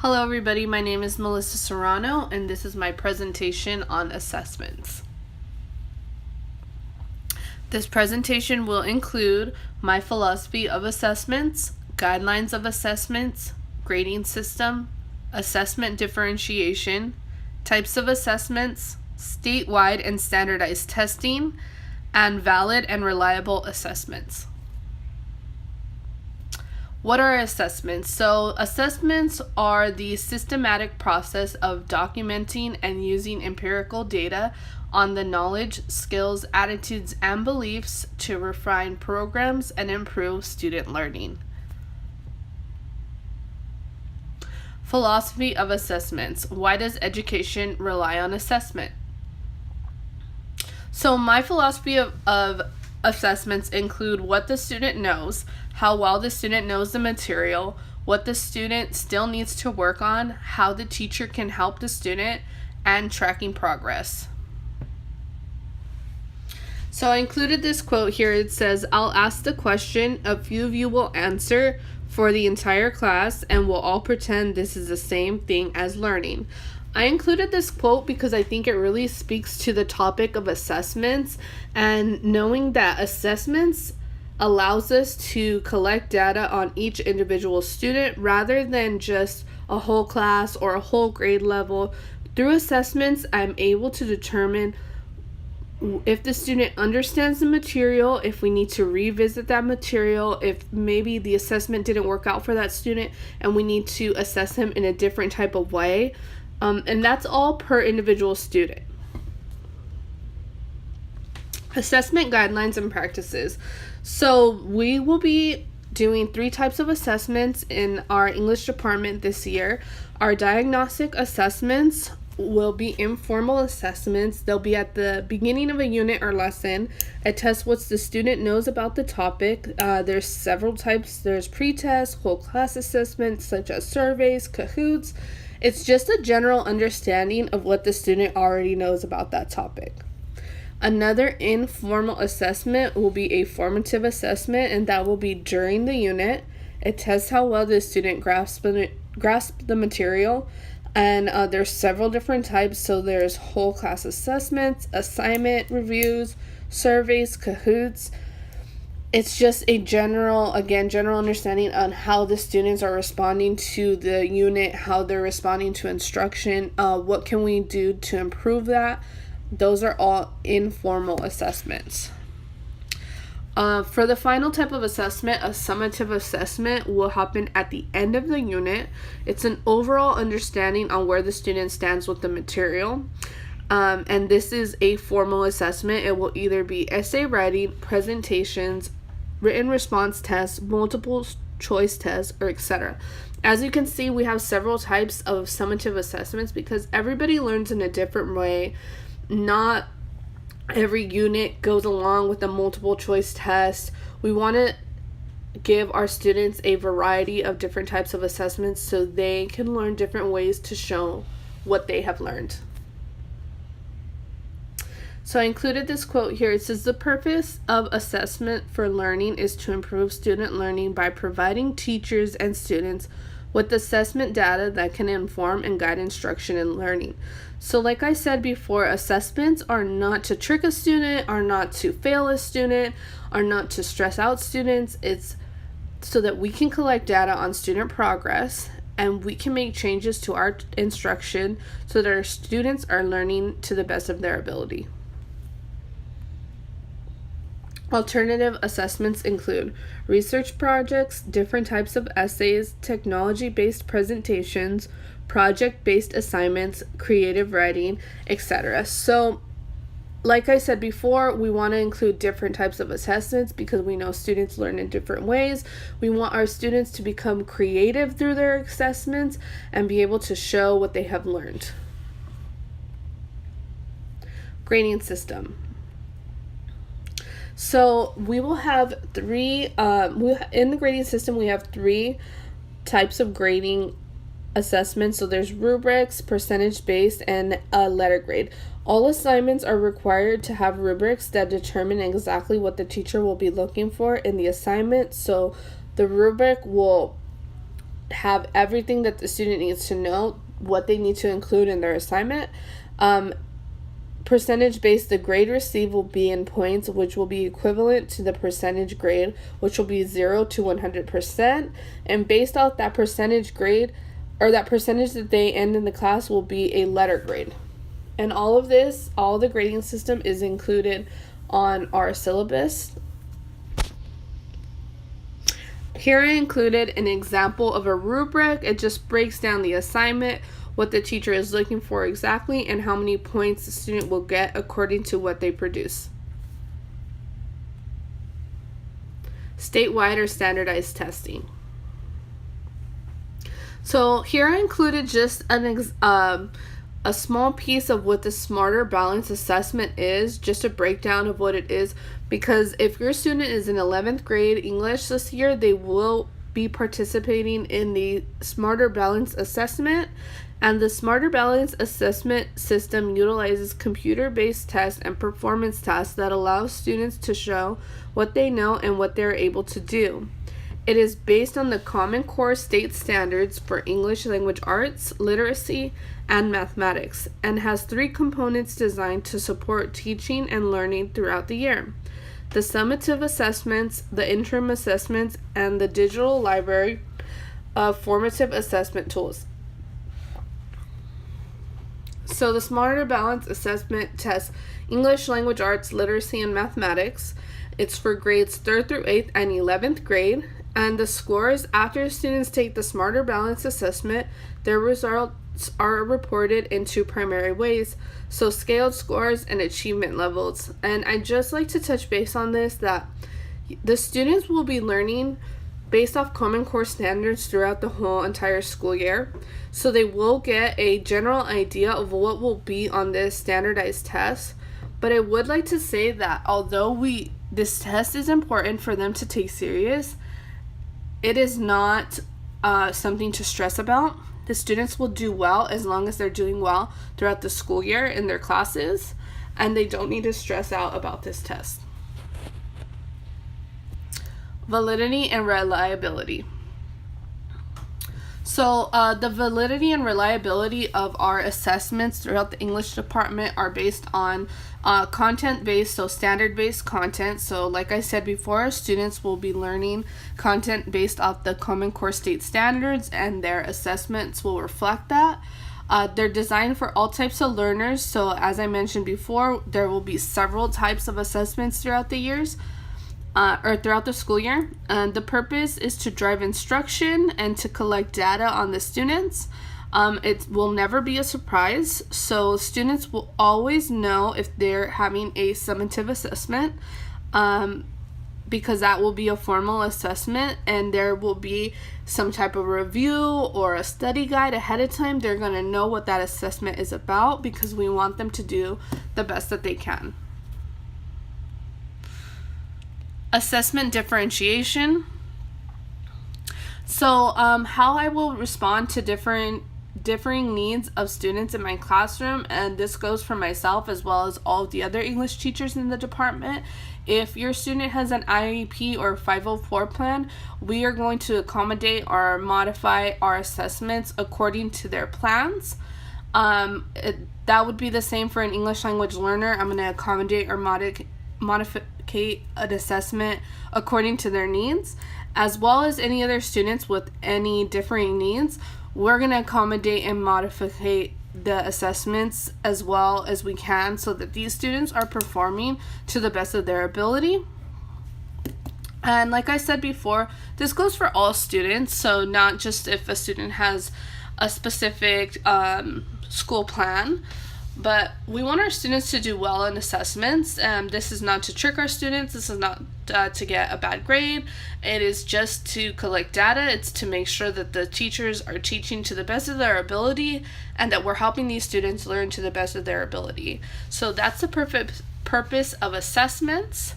Hello everybody, my name is Melissa Serrano and this is my presentation on assessments. This presentation will include my philosophy of assessments, guidelines of assessments, grading system, assessment differentiation, types of assessments, statewide and standardized testing, and valid and reliable assessments. What are assessments? So assessments are the systematic process of documenting and using empirical data on the knowledge, skills, attitudes, and beliefs to refine programs and improve student learning. Philosophy of assessments. Why does education rely on assessment? So my philosophy of assessments include what the student knows, how well the student knows the material, what the student still needs to work on, how the teacher can help the student, and tracking progress. So I included this quote here. It says, "I'll ask the question, a few of you will answer for the entire class, and we'll all pretend this is the same thing as learning." I included this quote because I think it really speaks to the topic of assessments, and knowing that assessments allows us to collect data on each individual student rather than just a whole class or a whole grade level. Through assessments, I'm able to determine if the student understands the material, if we need to revisit that material, if maybe the assessment didn't work out for that student and we need to assess him in a different type of way. And that's all per individual student. Assessment guidelines and practices. So we will be doing 3 types of assessments in our English department this year. Our diagnostic assessments will be informal assessments. They'll be at the beginning of a unit or lesson. It tests what the student knows about the topic. There's several types. There's pre-test, whole class assessments such as surveys, Kahoots. It's just a general understanding of what the student already knows about that topic. Another informal assessment will be a formative assessment, and that will be during the unit. It tests how well the student grasps the material, and there's several different types. So there's whole class assessments, assignment reviews, surveys, Kahoots. It's just a general understanding on how the students are responding to the unit, how they're responding to instruction, what can we do to improve that. Those are all informal assessments. For the final type of assessment, a summative assessment will happen at the end of the unit. It's an overall understanding on where the student stands with the material. And this is a formal assessment. It will either be essay writing, presentations, written response tests, multiple choice tests, or etc. As you can see, we have several types of summative assessments because everybody learns in a different way. Not every unit goes along with a multiple choice test. We want to give our students a variety of different types of assessments so they can learn different ways to show what they have learned. So I included this quote here. It says, "The purpose of assessment for learning is to improve student learning by providing teachers and students with assessment data that can inform and guide instruction and learning." So like I said before, assessments are not to trick a student, are not to fail a student, are not to stress out students. It's so that we can collect data on student progress and we can make changes to our instruction so that our students are learning to the best of their ability. Alternative assessments include research projects, different types of essays, technology-based presentations, project-based assignments, creative writing, etc. So, like I said before, we want to include different types of assessments because we know students learn in different ways. We want our students to become creative through their assessments and be able to show what they have learned. Grading system. So we will have 3, in the grading system, we have 3 types of grading assessments. So there's rubrics, percentage-based, and a letter grade. All assignments are required to have rubrics that determine exactly what the teacher will be looking for in the assignment. So the rubric will have everything that the student needs to know, what they need to include in their assignment. Percentage based, the grade received will be in points, which will be equivalent to the percentage grade, which will be 0 to 100%. And based off that percentage grade, or that percentage that they end in the class, will be a letter grade. And all of this, all the grading system is included on our syllabus. Here I included an example of a rubric. It just breaks down the assignment, what the teacher is looking for exactly, and how many points the student will get according to what they produce. Statewide or standardized testing. So here I included just a small piece of what the Smarter Balance Assessment is, just a breakdown of what it is, because if your student is in 11th grade English this year, they will be participating in the Smarter Balance Assessment. And the Smarter Balance Assessment system utilizes computer-based tests and performance tasks that allow students to show what they know and what they're able to do. It is based on the Common Core state standards for English language arts, literacy, and mathematics, and has 3 components designed to support teaching and learning throughout the year: the summative assessments, the interim assessments, and the digital library of formative assessment tools. So the Smarter Balance Assessment tests English language arts, literacy, and mathematics. It's for grades 3rd through 8th and 11th grade. And the scores after students take the Smarter Balance Assessment, their results are reported in 2 primary ways. So scaled scores and achievement levels. And I'd just like to touch base on this, that the students will be learning based off Common Core standards throughout the whole entire school year. So they will get a general idea of what will be on this standardized test. But I would like to say that although this test is important for them to take serious, it is not something to stress about. The students will do well as long as they're doing well throughout the school year in their classes, and they don't need to stress out about this test. Validity and reliability. So the validity and reliability of our assessments throughout the English department are based on content-based, so standard-based content. So like I said before, students will be learning content based off the Common Core state standards, and their assessments will reflect that. They're designed for all types of learners. So as I mentioned before, there will be several types of assessments throughout the years. Or throughout the school year. The purpose is to drive instruction and to collect data on the students. It will never be a surprise, so students will always know if they're having a summative assessment, because that will be a formal assessment, and there will be some type of review or a study guide ahead of time. They're going to know what that assessment is about, because we want them to do the best that they can. Assessment differentiation. So how I will respond to differing needs of students in my classroom, and this goes for myself as well as all of the other English teachers in the department. If your student has an IEP or 504 plan, we are going to accommodate or modify our assessments according to their plans. That would be the same for an English language learner. I'm going to accommodate or modify an assessment according to their needs, as well as any other students with any differing needs. We're going to accommodate and modify the assessments as well as we can, so that these students are performing to the best of their ability. And like I said before, this goes for all students, so not just if a student has a specific school plan. But we want our students to do well in assessments. This is not to trick our students. This is not to get a bad grade. It is just to collect data. It's to make sure that the teachers are teaching to the best of their ability, and that we're helping these students learn to the best of their ability. So that's the purpose of assessments.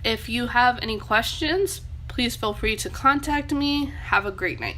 If you have any questions, please feel free to contact me. Have a great night.